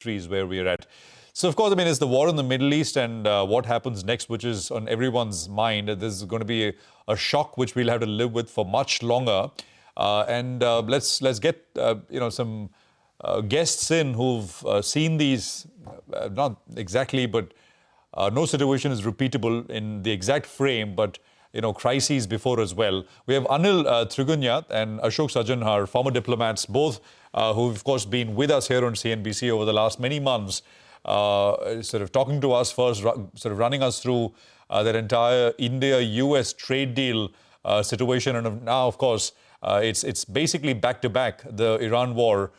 countries where we are at. So, of course, I mean, it's the war in the Middle East and what happens next, which is on everyone's mind. This is going to be a shock which we'll have to live with for much longer. Let's get some guests in who've seen these, not exactly, but no situation is repeatable in the exact frame, but crises before as well. We have Anil Trigunayat and Ashok Sajjan, our former diplomats, both who've, of course, been with us here on CNBC over the last many months, sort of talking to us first, sort of running us through that entire India-US trade deal situation. And now, of course, it's basically back-to-back, the Iran war,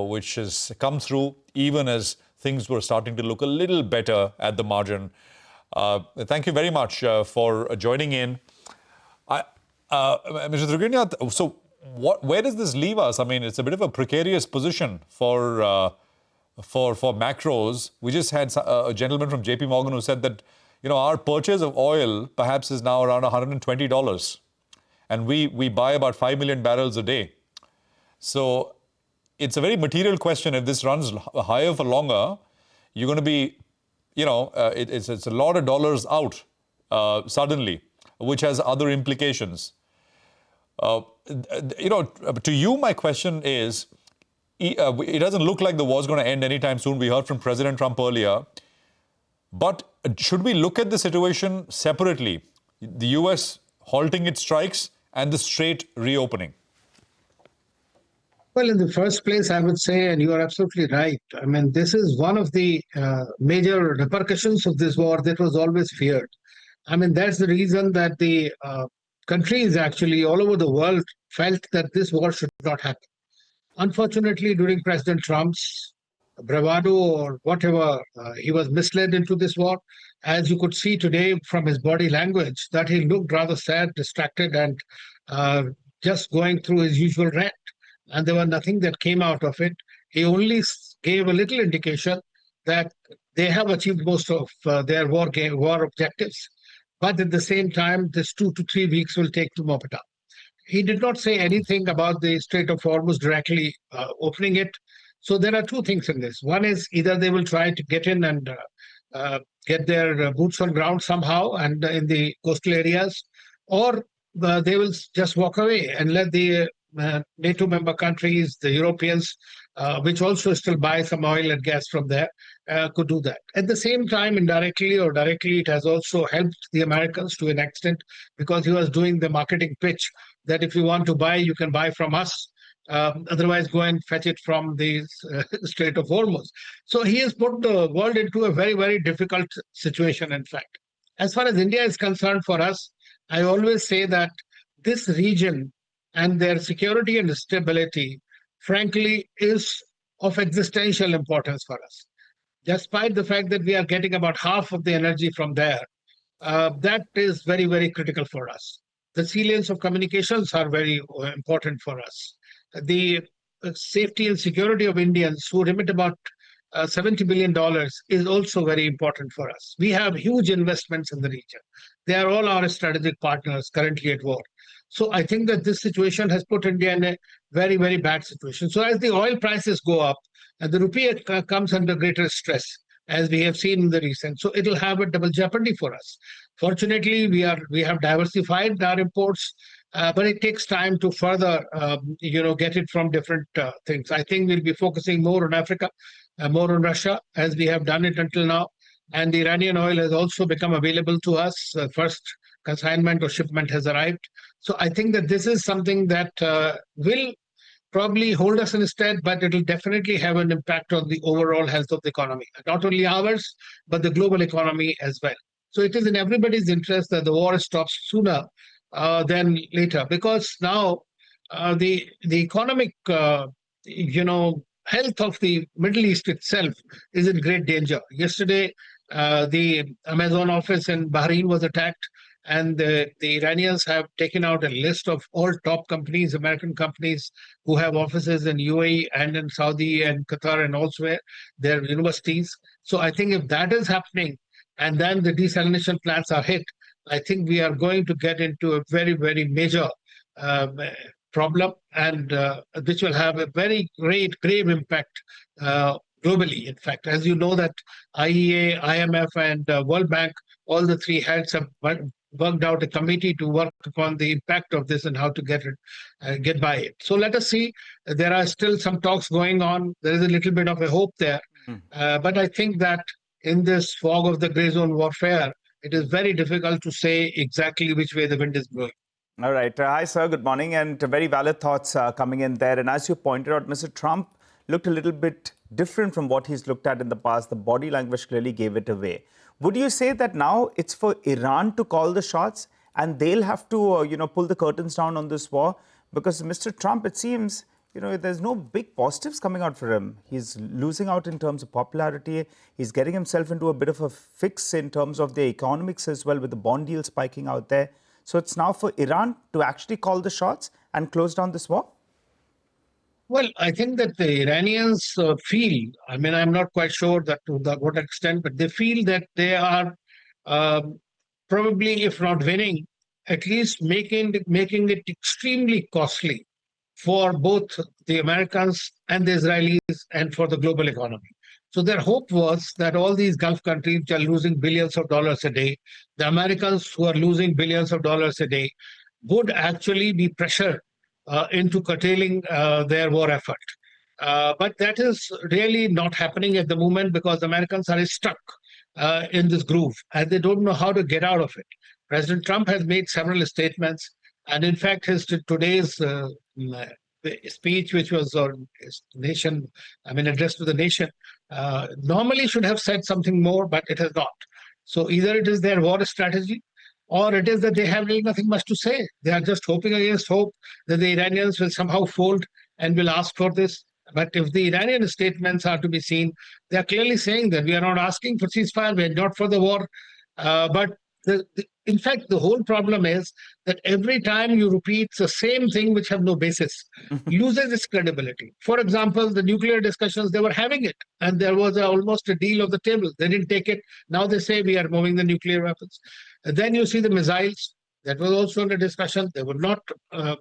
which has come through even as things were starting to look a little better at the margin. Thank you very much for joining in. Mr. Trigunayat, so where does this leave us? I mean, it's a bit of a precarious position for macros. We just had a gentleman from JP Morgan who said that our purchase of oil perhaps is now around $120, and we buy about 5 million barrels a day. So it's a very material question. If this runs higher for longer, you're going to be it's a lot of dollars out suddenly, which has other implications. To you, my question is, it doesn't look like the war is going to end anytime soon. We heard from President Trump earlier. But should we look at the situation separately? The US halting its strikes and the Strait reopening? Well, in the first place, I would say, and you are absolutely right, I mean, this is one of the major repercussions of this war that was always feared. I mean, that's the reason that the countries actually all over the world felt that this war should not happen. Unfortunately, during President Trump's bravado or whatever, he was misled into this war. As you could see today from his body language, that he looked rather sad, distracted, and just going through his usual rant. And there was nothing that came out of it. He only gave a little indication that they have achieved most of their war objectives. But at the same time, this 2 to 3 weeks will take to mop it up. He did not say anything about the Strait of Hormuz directly opening it. So there are two things in this. One is either they will try to get in and get their boots on ground somehow and in the coastal areas, or they will just walk away and let the NATO member countries, the Europeans, which also still buy some oil and gas from there, could do that. At the same time, indirectly or directly, it has also helped the Americans to an extent, because he was doing the marketing pitch that if you want to buy, you can buy from us. Otherwise, go and fetch it from the Strait of Hormuz. So he has put the world into a very, very difficult situation, in fact. As far as India is concerned for us, I always say that this region and their security and stability, frankly, is of existential importance for us. Despite the fact that we are getting about half of the energy from there, that is very, very critical for us. The sea lanes of communications are very important for us. The safety and security of Indians who remit about $70 billion is also very important for us. We have huge investments in the region. They are all our strategic partners currently at war. So I think that this situation has put India in a very, very bad situation. So as the oil prices go up and the rupee comes under greater stress, as we have seen in the recent, so it'll have a double jeopardy for us. Fortunately, we have diversified our imports, but it takes time to further, get it from different things. I think we'll be focusing more on Africa, more on Russia, as we have done it until now. And the Iranian oil has also become available to us. First consignment or shipment has arrived. So I think that this is something that will probably hold us in stead, but it will definitely have an impact on the overall health of the economy. Not only ours, but the global economy as well. So it is in everybody's interest that the war stops sooner than later, because now the economic, health of the Middle East itself is in great danger. Yesterday, the Amazon office in Bahrain was attacked, and the Iranians have taken out a list of all top companies, American companies who have offices in UAE and in Saudi and Qatar and elsewhere, their universities. So I think if that is happening and then the desalination plants are hit, I think we are going to get into a very, very major problem, and which will have a very grave impact globally. In fact, as you know that IEA, IMF, and World Bank, all the three heads have worked out a committee to work upon the impact of this and how to get by it. So let us see. There are still some talks going on. There is a little bit of a hope there, but I think that in this fog of the gray zone warfare, it is very difficult to say exactly which way the wind is blowing. All right. Hi, sir. Good morning. And very valid thoughts coming in there. And as you pointed out, Mr. Trump looked a little bit different from what he's looked at in the past. The body language clearly gave it away. Would you say that now it's for Iran to call the shots and they'll have to, pull the curtains down on this war? Because Mr. Trump, it seems, there's no big positives coming out for him. He's losing out in terms of popularity. He's getting himself into a bit of a fix in terms of the economics as well, with the bond deal spiking out there. So it's now for Iran to actually call the shots and close down this war? Well, I think that the Iranians feel, I mean, I'm not quite sure that to what extent, but they feel that they are probably, if not winning, at least making it extremely costly for both the Americans and the Israelis and for the global economy. So their hope was that all these Gulf countries, which are losing billions of dollars a day, the Americans who are losing billions of dollars a day, would actually be pressured into curtailing their war effort. But that is really not happening at the moment because the Americans are stuck in this groove and they don't know how to get out of it. President Trump has made several statements, and in fact, his today's speech, which was on his nation, addressed to the nation, normally should have said something more, but it has not. So either it is their war strategy, or it is that they have really nothing much to say. They are just hoping against hope that the Iranians will somehow fold and will ask for this. But if the Iranian statements are to be seen, they are clearly saying that we are not asking for ceasefire, we are not for the war. In fact, the whole problem is that every time you repeat the same thing which have no basis, loses its credibility. For example, the nuclear discussions, they were having it, and there was almost a deal of the table. They didn't take it. Now they say we are moving the nuclear weapons. And then you see the missiles. That was also under discussion. They would not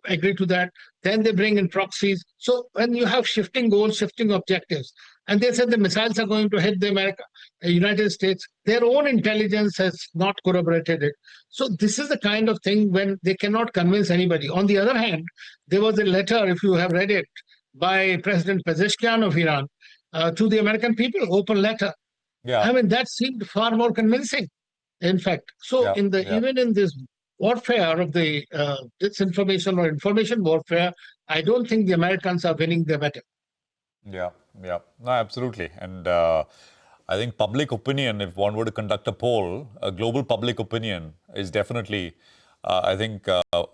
agree to that. Then they bring in proxies. So when you have shifting goals, shifting objectives, and they said the missiles are going to hit the United States, their own intelligence has not corroborated it. So this is the kind of thing when they cannot convince anybody. On the other hand, there was a letter, if you have read it, by President Pezeshkian of Iran to the American people, open letter. Yeah. That seemed far more convincing, in fact. So even in this warfare of the disinformation or information warfare, I don't think the Americans are winning the battle. Yeah. No, absolutely. And I think public opinion, if one were to conduct a poll, a global public opinion is definitely, I think,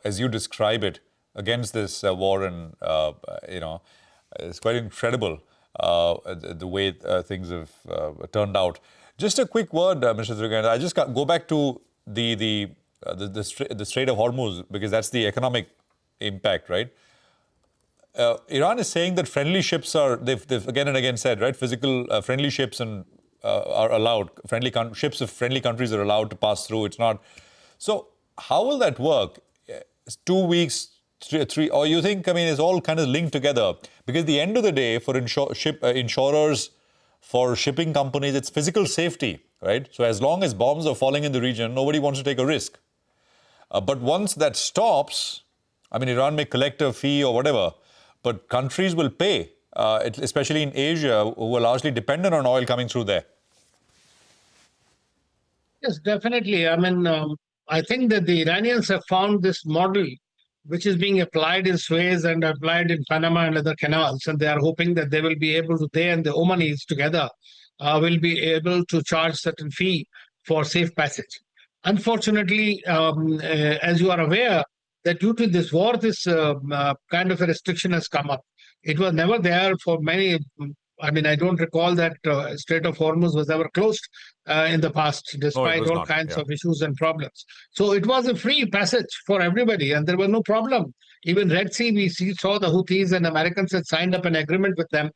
as you describe it, against this war. And, it's quite incredible the way things have turned out. Just a quick word, Mr. Trigunayat. I just go back to the Strait of Hormuz, because that's the economic impact, right? Iran is saying that friendly ships they've again and again said, right, physical friendly ships are allowed, ships of friendly countries are allowed to pass through. It's not. So how will that work? 2 weeks, three, or you think, it's all kind of linked together? Because at the end of the day, for insurers, for shipping companies, it's physical safety, right? So as long as bombs are falling in the region, nobody wants to take a risk. But once that stops, Iran may collect a fee or whatever, but countries will pay, especially in Asia, who are largely dependent on oil coming through there. Yes, definitely. I think that the Iranians have found this model which is being applied in Suez and applied in Panama and other canals, and they are hoping that they will be able to, they and the Omanis together will be able to charge certain fee for safe passage. Unfortunately, as you are aware, that due to this war, this kind of a restriction has come up. It was never there for many. I don't recall that Strait of Hormuz was ever closed in the past, despite all kinds of issues and problems. So it was a free passage for everybody, and there was no problem. Even Red Sea, we saw the Houthis and Americans had signed up an agreement with them.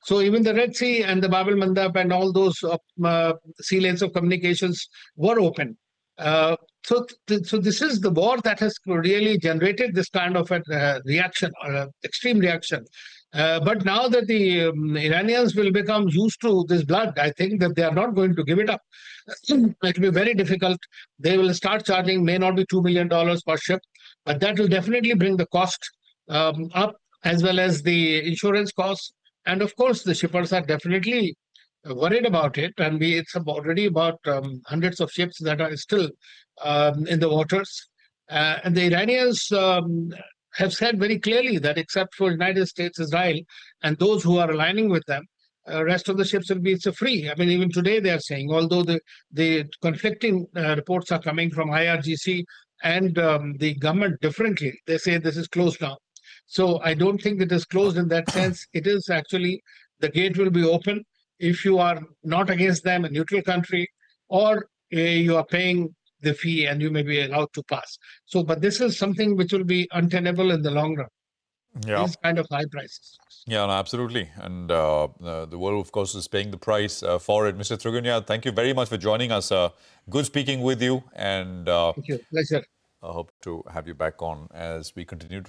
So even the Red Sea and the Bab el-Mandab and all those sea lanes of communications were open. So this is the war that has really generated this kind of a reaction, or extreme reaction. But now that the Iranians will become used to this blood, I think that they are not going to give it up. It will be very difficult. They will start charging, may not be $2 million per ship, but that will definitely bring the cost up, as well as the insurance costs. And of course, the shippers are definitely worried about it. And it's already about hundreds of ships that are still in the waters. And the Iranians have said very clearly that except for United States, Israel, and those who are aligning with them, rest of the ships will be free. I mean, even today they are saying, although the conflicting reports are coming from IRGC and the government differently, they say this is closed now. So I don't think it is closed in that sense. It is actually, the gate will be open if you are not against them, a neutral country, or you are paying the fee and you may be allowed to pass. So, but this is something which will be untenable in the long run. Yeah. These kind of high prices. Yeah, no, absolutely. And the world, of course, is paying the price for it. Mr. Trigunayat, thank you very much for joining us. Good speaking with you. And Thank you. Pleasure. I hope to have you back on as we continue to